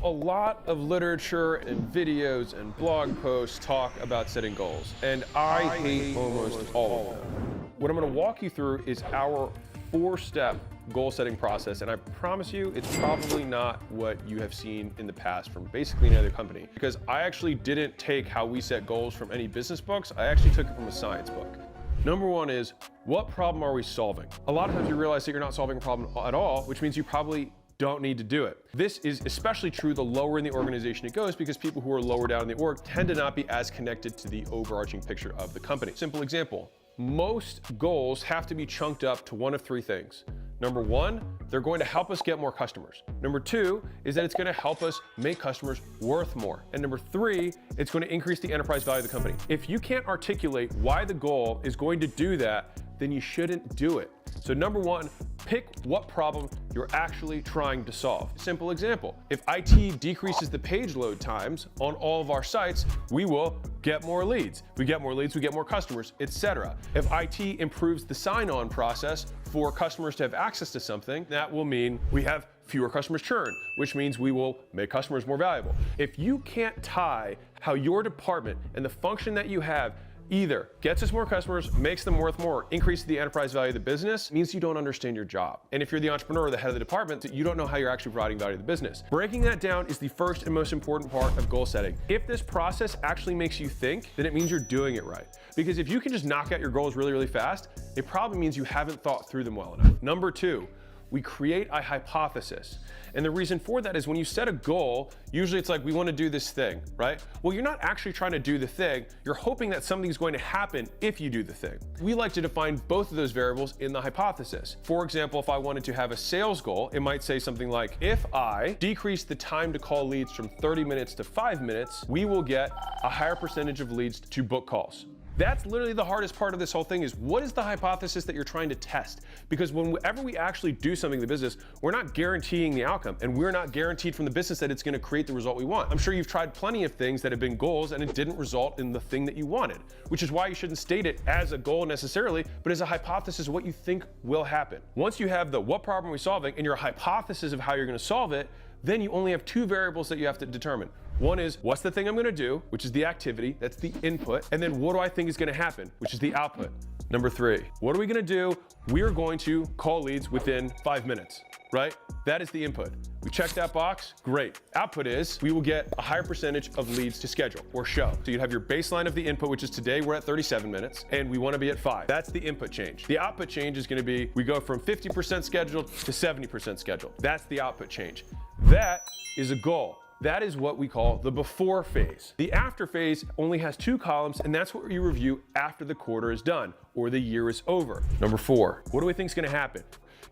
A lot of literature and videos and blog posts talk about setting goals, and I hate almost all of them. What I'm going to walk you through is our 4-step goal setting process, and I promise you it's probably not what you have seen in the past from basically any other company, because I actually didn't take how we set goals from any business books. I actually took it from a science book. Number one is, what problem are we solving? A lot of times you realize that you're not solving a problem at all, which means you probably don't need to do it. This is especially true the lower in the organization it goes, because people who are lower down in the org tend to not be as connected to the overarching picture of the company. Simple example, most goals have to be chunked up to one of 3 things. Number one, they're going to help us get more customers. Number two is that it's going to help us make customers worth more. And number 3, it's going to increase the enterprise value of the company. If you can't articulate why the goal is going to do that, then you shouldn't do it. So number one, pick what problem you're actually trying to solve. Simple example, if IT decreases the page load times on all of our sites, we will get more leads. If we get more leads, we get more customers, etc. If IT improves the sign-on process for customers to have access to something, that will mean we have fewer customers churn, which means we will make customers more valuable. If you can't tie how your department and the function that you have either gets us more customers, makes them worth more, increases the enterprise value of the business, means you don't understand your job. And if you're the entrepreneur or the head of the department, you don't know how you're actually providing value to the business. Breaking that down is the first and most important part of goal setting. If this process actually makes you think, then it means you're doing it right. Because if you can just knock out your goals really, really fast, it probably means you haven't thought through them well enough. Number 2, we create a hypothesis. And the reason for that is when you set a goal, usually it's like, we want to do this thing, right? Well, you're not actually trying to do the thing. You're hoping that something's going to happen if you do the thing. We like to define both of those variables in the hypothesis. For example, if I wanted to have a sales goal, it might say something like, if I decrease the time to call leads from 30 minutes to 5 minutes, we will get a higher percentage of leads to book calls. That's literally the hardest part of this whole thing, is what is the hypothesis that you're trying to test? Because whenever we actually do something in the business, we're not guaranteeing the outcome, and we're not guaranteed from the business that it's going to create the result we want. I'm sure you've tried plenty of things that have been goals and it didn't result in the thing that you wanted, which is why you shouldn't state it as a goal necessarily, but as a hypothesis of what you think will happen. Once you have the what problem are we solving and your hypothesis of how you're going to solve it, then you only have 2 variables that you have to determine. One is, what's the thing I'm going to do, which is the activity, that's the input, and then what do I think is going to happen, which is the output. Number 3, what are we going to do? We are going to call leads within 5 minutes, right? That is the input. We check that box, great. Output is, we will get a higher percentage of leads to schedule or show. So you'd have your baseline of the input, which is today we're at 37 minutes, and we want to be at 5. That's the input change. The output change is going to be, we go from 50% scheduled to 70% scheduled. That's the output change. That is a goal. That is what we call the before phase. The after phase only has 2 columns, and that's what you review after the quarter is done or the year is over. Number 4, what do we think is going to happen?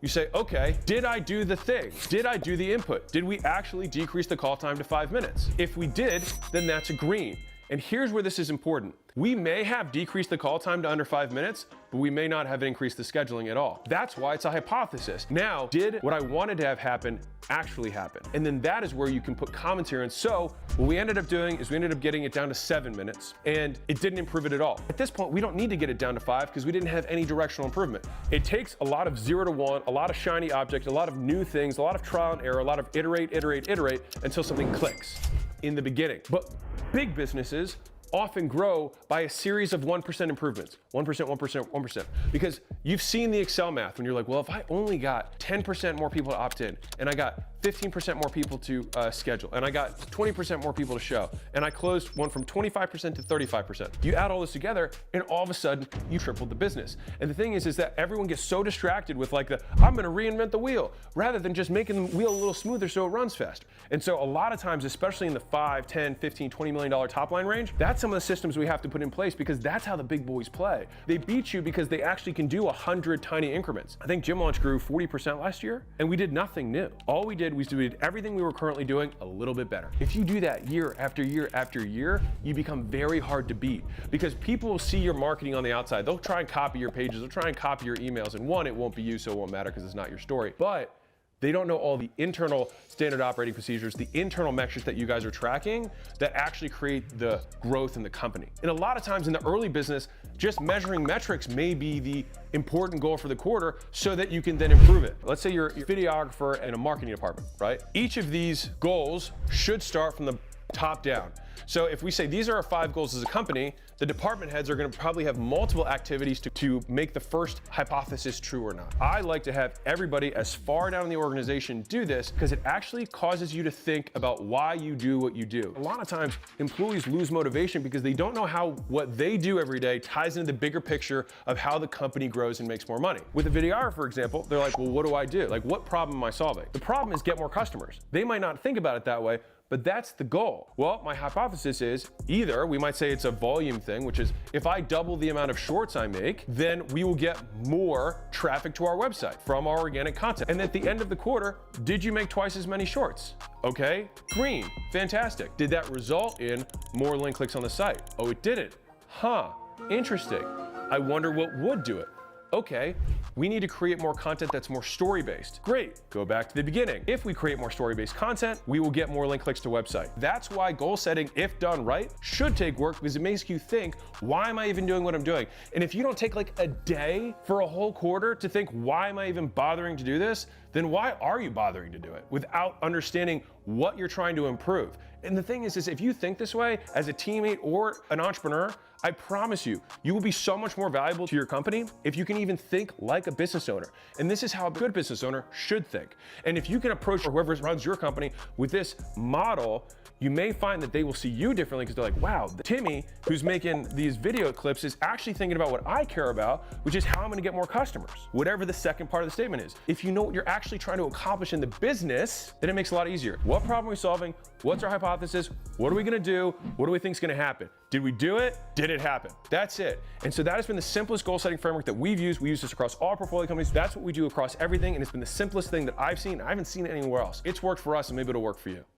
You say, okay, did I do the thing? Did I do the input? Did we actually decrease the call time to 5 minutes? If we did, then that's a green. And here's where this is important. We may have decreased the call time to under 5 minutes, but we may not have increased the scheduling at all. That's why it's a hypothesis. Now, did what I wanted to have happen actually happen? And then that is where you can put commentary on. So what we ended up doing is we ended up getting it down to 7 minutes, and it didn't improve it at all. At this point, we don't need to get it down to 5 because we didn't have any directional improvement. It takes a lot of 0 to 1, a lot of shiny object, a lot of new things, a lot of trial and error, a lot of iterate until something clicks in the beginning. But big businesses often grow by a series of 1% improvements. 1%, 1%, 1%. Because you've seen the Excel math when you're like, well, if I only got 10% more people to opt in, and I got 15% more people to schedule, and I got 20% more people to show, and I closed one from 25% to 35%. You add all this together, and all of a sudden, you tripled the business. And the thing is that everyone gets so distracted with like I'm gonna reinvent the wheel, rather than just making the wheel a little smoother so it runs fast. And so a lot of times, especially in the 5, 10, 15, $20 million top line range, that's some of the systems we have to put in place, because that's how the big boys play. They beat you because they actually can do 100 tiny increments. I think Gym Launch grew 40% last year, and we did nothing new. All we did was we did everything we were currently doing a little bit better. If you do that year after year after year, you become very hard to beat, because people will see your marketing on the outside. They'll try and copy your pages, they'll try and copy your emails, and one, it won't be you, so it won't matter because it's not your story. But They don't know all the internal standard operating procedures, the internal metrics that you guys are tracking that actually create the growth in the company. And a lot of times in the early business, just measuring metrics may be the important goal for the quarter so that you can then improve it. Let's say you're a videographer in a marketing department, right? Each of these goals should start from the top down. So if we say these are our 5 goals as a company, the department heads are going to probably have multiple activities to make the first hypothesis true or not. I like to have everybody as far down in the organization do this because it actually causes you to think about why you do what you do. A lot of times employees lose motivation because they don't know how what they do every day ties into the bigger picture of how the company grows and makes more money. With a videographer, for example, they're like, well, what do I do? Like, what problem am I solving? The problem is get more customers. They might not think about it that way, but that's the goal. Well, my hypothesis is either we might say it's a volume thing, which is if I double the amount of shorts I make, then we will get more traffic to our website from our organic content. And at the end of the quarter, did you make twice as many shorts? Okay, green, fantastic. Did that result in more link clicks on the site? Oh, it didn't. Huh, interesting. I wonder what would do it. Okay, we need to create more content that's more story-based. Great, go back to the beginning. If we create more story-based content, we will get more link clicks to website. That's why goal setting, if done right, should take work because it makes you think, why am I even doing what I'm doing? And if you don't take like a day for a whole quarter to think, why am I even bothering to do this? Then why are you bothering to do it without understanding what you're trying to improve? And the thing is if you think this way as a teammate or an entrepreneur, I promise you, you will be so much more valuable to your company if you can even think like a business owner. And this is how a good business owner should think. And if you can approach whoever runs your company with this model, you may find that they will see you differently because they're like, wow, Timmy, who's making these video clips, is actually thinking about what I care about, which is how I'm gonna get more customers. Whatever the second part of the statement is. If you know what you're actually trying to accomplish in the business, then it makes it a lot easier. What problem are we solving? What's our hypothesis? What are we gonna do? What do we think is gonna happen? Did we do it? Did it happen? That's it. And so that has been the simplest goal setting framework that we've used. We use this across all our portfolio companies. That's what we do across everything. And it's been the simplest thing that I've seen. I haven't seen it anywhere else. It's worked for us and maybe it'll work for you.